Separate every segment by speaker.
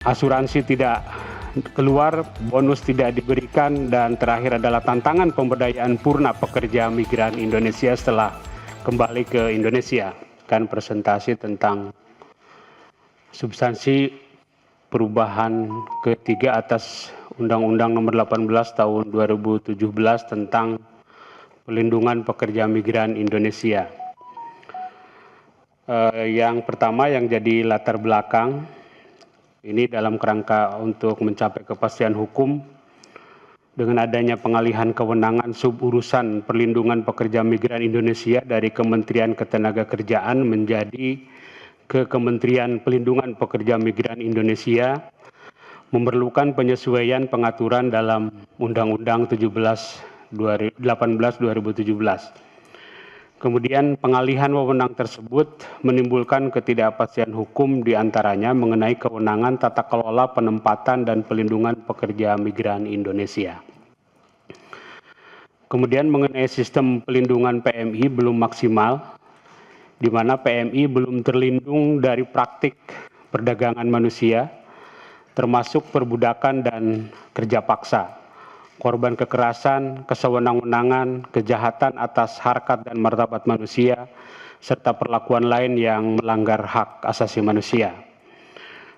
Speaker 1: asuransi tidak keluar, bonus tidak diberikan, dan terakhir adalah tantangan pemberdayaan purna pekerja migran Indonesia setelah kembali ke Indonesia. Kan presentasi tentang substansi perubahan ketiga atas Undang-Undang Nomor 18 Tahun 2017 tentang pelindungan pekerja migran Indonesia. Yang pertama yang jadi latar belakang, ini dalam kerangka untuk mencapai kepastian hukum dengan adanya pengalihan kewenangan suburusan perlindungan pekerja migran Indonesia dari Kementerian Ketenagakerjaan menjadi ke Kementerian Pelindungan Pekerja Migran Indonesia, memerlukan penyesuaian pengaturan dalam Undang-Undang 18 2017. Kemudian pengalihan wewenang tersebut menimbulkan ketidakpastian hukum diantaranya mengenai kewenangan tata kelola penempatan dan pelindungan pekerja migran Indonesia. Kemudian mengenai sistem pelindungan PMI belum maksimal, di mana PMI belum terlindung dari praktik perdagangan manusia, termasuk perbudakan dan kerja paksa, korban kekerasan, kesewenang-wenangan, kejahatan atas harkat dan martabat manusia, serta perlakuan lain yang melanggar hak asasi manusia.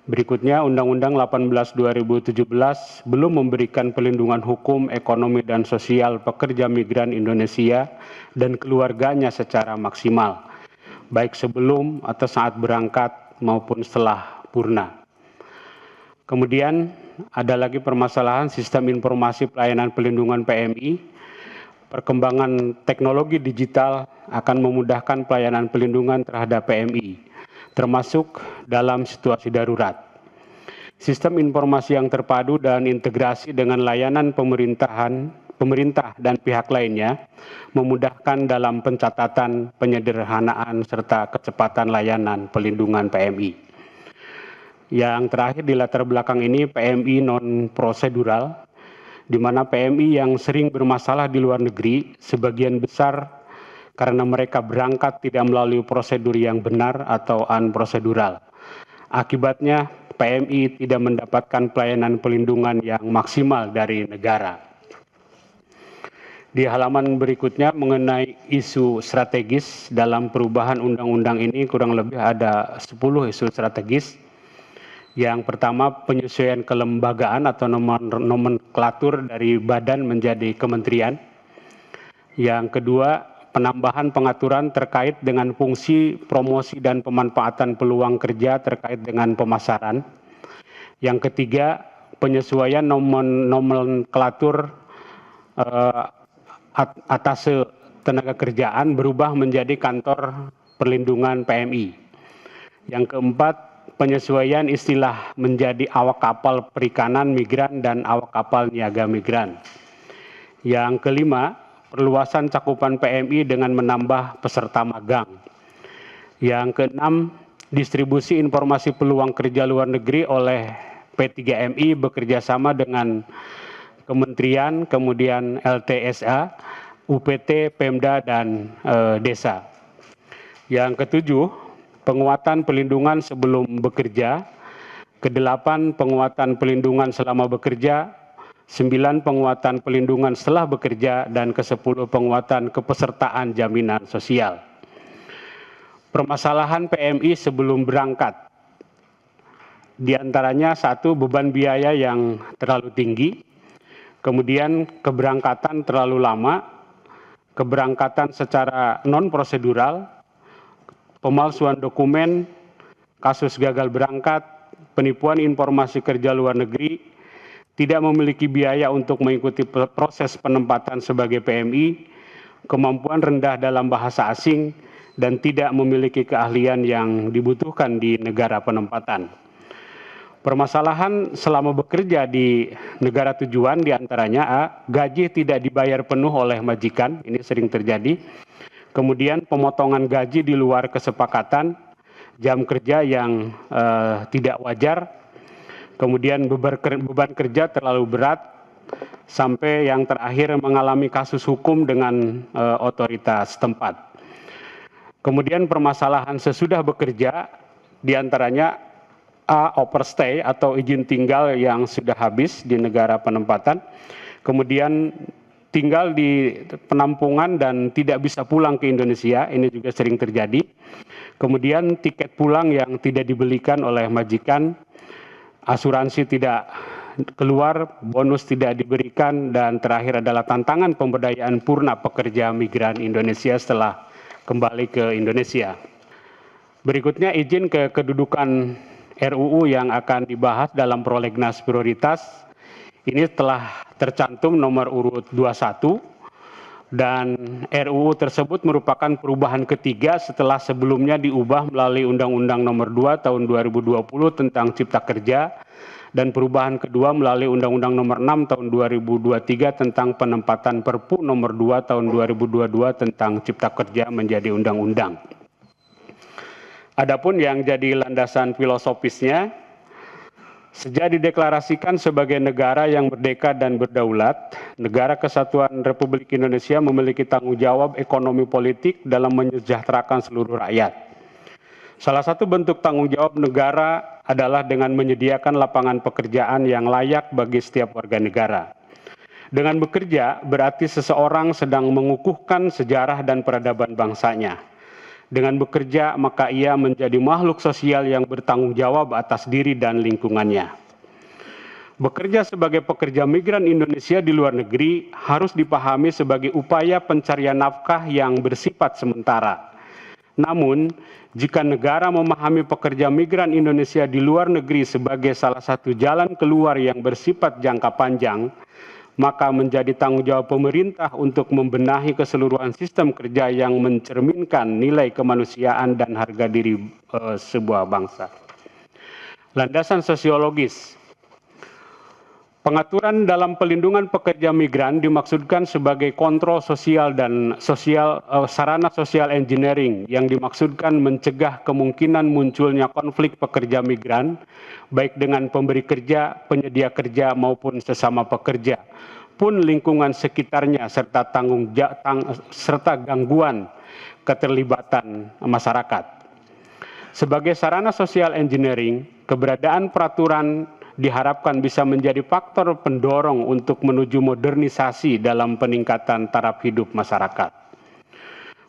Speaker 1: Berikutnya, Undang-Undang 18 2017 belum memberikan pelindungan hukum, ekonomi, dan sosial pekerja migran Indonesia dan keluarganya secara maksimal, baik sebelum atau saat berangkat maupun setelah purna. Kemudian ada lagi permasalahan sistem informasi pelayanan pelindungan PMI. Perkembangan teknologi digital akan memudahkan pelayanan pelindungan terhadap PMI, termasuk dalam situasi darurat. Sistem informasi yang terpadu dan integrasi dengan layanan pemerintah dan pihak lainnya memudahkan dalam pencatatan, penyederhanaan, serta kecepatan layanan pelindungan PMI. Yang terakhir di latar belakang ini PMI non-prosedural, di mana PMI yang sering bermasalah di luar negeri sebagian besar karena mereka berangkat tidak melalui prosedur yang benar atau unprosedural. Akibatnya PMI tidak mendapatkan pelayanan pelindungan yang maksimal dari negara. Di halaman berikutnya mengenai isu strategis dalam perubahan undang-undang ini kurang lebih ada 10 isu strategis. Yang pertama, penyesuaian kelembagaan atau nomenklatur dari badan menjadi kementerian. Yang kedua, penambahan pengaturan terkait dengan fungsi promosi dan pemanfaatan peluang kerja terkait dengan pemasaran. Yang ketiga, penyesuaian nomenklatur atase tenaga kerjaan berubah menjadi kantor perlindungan PMI. Yang keempat, penyesuaian istilah menjadi awak kapal perikanan migran dan awak kapal niaga migran. Yang kelima, perluasan cakupan PMI dengan menambah peserta magang. Yang keenam, distribusi informasi peluang kerja luar negeri oleh P3MI bekerjasama dengan Kementerian, kemudian LTSA, UPT, Pemda, dan Desa. Yang ketujuh, penguatan pelindungan sebelum bekerja, kedelapan penguatan pelindungan selama bekerja, 9 penguatan pelindungan setelah bekerja, dan ke-10 penguatan kepesertaan jaminan sosial. Permasalahan PMI sebelum berangkat, di antaranya satu, beban biaya yang terlalu tinggi, kemudian keberangkatan terlalu lama, keberangkatan secara non-prosedural, pemalsuan dokumen, kasus gagal berangkat, penipuan informasi kerja luar negeri, tidak memiliki biaya untuk mengikuti proses penempatan sebagai PMI, kemampuan rendah dalam bahasa asing, dan tidak memiliki keahlian yang dibutuhkan di negara penempatan. Permasalahan selama bekerja di negara tujuan diantaranya A, gaji tidak dibayar penuh oleh majikan, ini sering terjadi. Kemudian pemotongan gaji di luar kesepakatan, jam kerja yang tidak wajar, kemudian beban kerja terlalu berat, sampai yang terakhir mengalami kasus hukum dengan otoritas setempat. Kemudian permasalahan sesudah bekerja, diantaranya A, overstay atau izin tinggal yang sudah habis di negara penempatan, kemudian tinggal di penampungan dan tidak bisa pulang ke Indonesia, ini juga sering terjadi. Kemudian tiket pulang yang tidak dibelikan oleh majikan, asuransi tidak keluar, bonus tidak diberikan, dan terakhir adalah tantangan pemberdayaan purna pekerja migran Indonesia setelah kembali ke Indonesia. Berikutnya izin ke kedudukan RUU yang akan dibahas dalam prolegnas prioritas. Ini telah tercantum nomor urut 21 dan RUU tersebut merupakan perubahan ketiga setelah sebelumnya diubah melalui Undang-Undang Nomor 2 Tahun 2020 tentang Cipta Kerja dan perubahan kedua melalui Undang-Undang Nomor 6 Tahun 2023 tentang penempatan Perpu Nomor 2 Tahun 2022 tentang Cipta Kerja menjadi undang-undang. Adapun yang jadi landasan filosofisnya, sejak dideklarasikan sebagai negara yang merdeka dan berdaulat, Negara Kesatuan Republik Indonesia memiliki tanggung jawab ekonomi politik dalam menyejahterakan seluruh rakyat. Salah satu bentuk tanggung jawab negara adalah dengan menyediakan lapangan pekerjaan yang layak bagi setiap warga negara. Dengan bekerja, berarti seseorang sedang mengukuhkan sejarah dan peradaban bangsanya. Dengan bekerja, maka ia menjadi makhluk sosial yang bertanggung jawab atas diri dan lingkungannya. Bekerja sebagai pekerja migran Indonesia di luar negeri harus dipahami sebagai upaya pencarian nafkah yang bersifat sementara. Namun, jika negara memahami pekerja migran Indonesia di luar negeri sebagai salah satu jalan keluar yang bersifat jangka panjang, maka menjadi tanggung jawab pemerintah untuk membenahi keseluruhan sistem kerja yang mencerminkan nilai kemanusiaan dan harga diri sebuah bangsa. Landasan sosiologis. Pengaturan dalam pelindungan pekerja migran dimaksudkan sebagai kontrol sosial dan sarana social engineering yang dimaksudkan mencegah kemungkinan munculnya konflik pekerja migran baik dengan pemberi kerja, penyedia kerja maupun sesama pekerja, pun lingkungan sekitarnya serta gangguan keterlibatan masyarakat. Sebagai sarana social engineering, keberadaan peraturan diharapkan bisa menjadi faktor pendorong untuk menuju modernisasi dalam peningkatan taraf hidup masyarakat.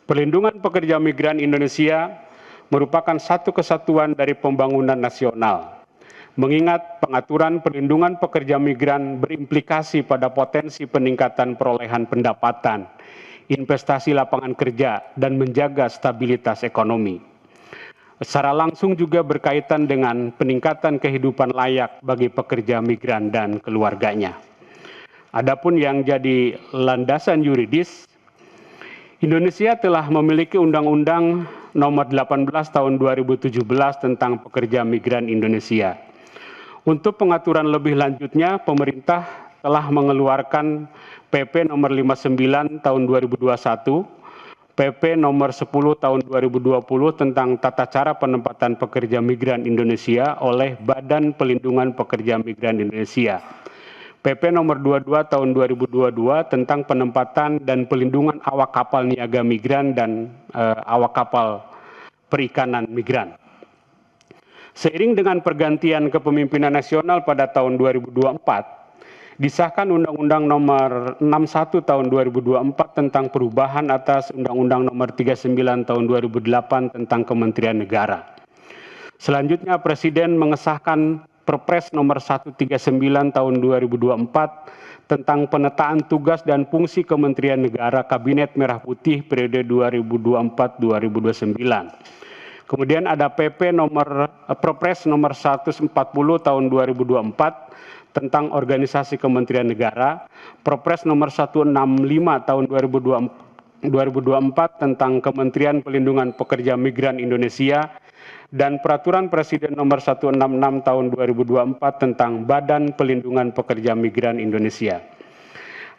Speaker 1: Perlindungan pekerja migran Indonesia merupakan satu kesatuan dari pembangunan nasional. Mengingat pengaturan perlindungan pekerja migran berimplikasi pada potensi peningkatan perolehan pendapatan, investasi lapangan kerja, dan menjaga stabilitas ekonomi. Secara langsung juga berkaitan dengan peningkatan kehidupan layak bagi pekerja migran dan keluarganya. Adapun yang jadi landasan yuridis, Indonesia telah memiliki Undang-Undang Nomor 18 Tahun 2017 tentang pekerja migran Indonesia. Untuk pengaturan lebih lanjutnya, pemerintah telah mengeluarkan PP Nomor 59 Tahun 2021, PP Nomor 10 Tahun 2020 tentang tata cara penempatan pekerja migran Indonesia oleh Badan Pelindungan Pekerja Migran Indonesia. PP Nomor 22 Tahun 2022 tentang penempatan dan pelindungan awak kapal niaga migran dan awak kapal perikanan migran. Seiring dengan pergantian kepemimpinan nasional pada tahun 2024, disahkan Undang-Undang Nomor 61 Tahun 2024 tentang perubahan atas Undang-Undang Nomor 39 Tahun 2008 tentang Kementerian Negara. Selanjutnya Presiden mengesahkan Perpres Nomor 139 Tahun 2024 tentang penataan tugas dan fungsi Kementerian Negara Kabinet Merah Putih periode 2024-2029. Kemudian ada Perpres Nomor 140 Tahun 2024 tentang organisasi Kementerian Negara, Perpres Nomor 165 Tahun 2024 tentang Kementerian Pelindungan Pekerja Migran Indonesia, dan Peraturan Presiden Nomor 166 Tahun 2024 tentang Badan Pelindungan Pekerja Migran Indonesia.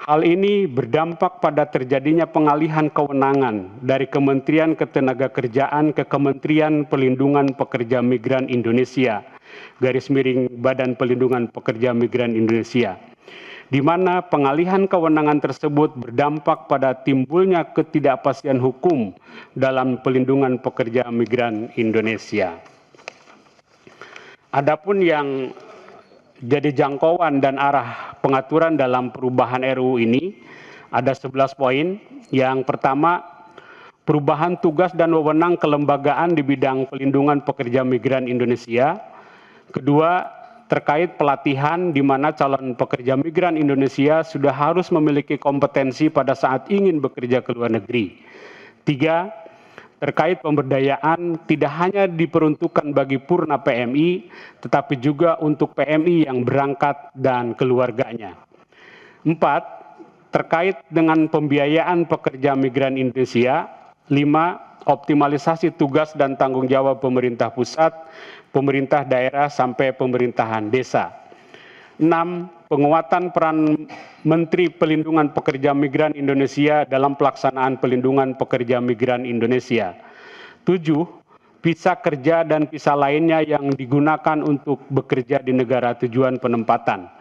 Speaker 1: Hal ini berdampak pada terjadinya pengalihan kewenangan dari Kementerian Ketenagakerjaan ke Kementerian Pelindungan Pekerja Migran Indonesia, _ Badan Pelindungan Pekerja Migran Indonesia, di mana pengalihan kewenangan tersebut berdampak pada timbulnya ketidakpastian hukum dalam pelindungan pekerja migran Indonesia. Adapun yang jadi jangkauan dan arah pengaturan dalam perubahan RUU ini ada 11 poin. Yang pertama, perubahan tugas dan wewenang kelembagaan di bidang pelindungan pekerja migran Indonesia. Kedua, terkait pelatihan di mana calon pekerja migran Indonesia sudah harus memiliki kompetensi pada saat ingin bekerja ke luar negeri. Tiga, terkait pemberdayaan tidak hanya diperuntukkan bagi purna PMI, tetapi juga untuk PMI yang berangkat dan keluarganya. Empat, terkait dengan pembiayaan pekerja migran Indonesia. Lima, optimalisasi tugas dan tanggung jawab pemerintah pusat, pemerintah daerah sampai pemerintahan desa. 6. Penguatan peran Menteri Pelindungan Pekerja Migran Indonesia dalam pelaksanaan pelindungan pekerja migran Indonesia. 7. Visa kerja dan visa lainnya yang digunakan untuk bekerja di negara tujuan penempatan.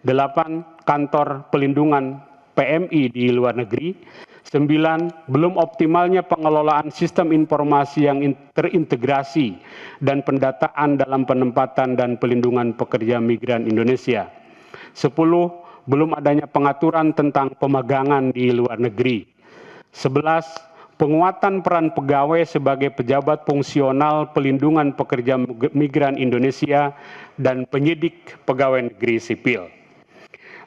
Speaker 1: 8. Kantor pelindungan PMI di luar negeri. 9. Belum optimalnya pengelolaan sistem informasi yang terintegrasi dan pendataan dalam penempatan dan pelindungan pekerja migran Indonesia. 10. Belum adanya pengaturan tentang pemagangan di luar negeri. 11. Penguatan peran pegawai sebagai pejabat fungsional pelindungan pekerja migran Indonesia dan penyidik pegawai negeri sipil.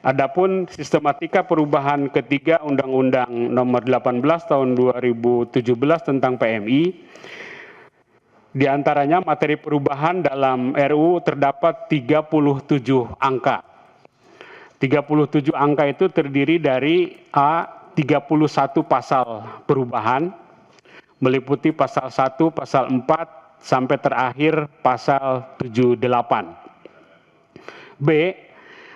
Speaker 1: Adapun sistematika perubahan ketiga Undang-Undang Nomor 18 Tahun 2017 tentang PMI, di antaranya materi perubahan dalam RUU terdapat 37 angka. 37 angka itu terdiri dari 31 pasal perubahan, meliputi pasal 1, pasal 4, sampai terakhir pasal 78. B.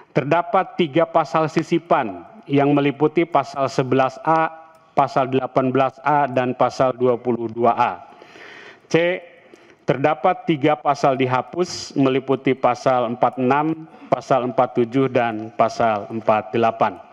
Speaker 1: Terdapat 3 pasal sisipan yang meliputi pasal 11A, pasal 18A, dan pasal 22A. C. Terdapat 3 pasal dihapus meliputi pasal 46, pasal 47, dan pasal 48.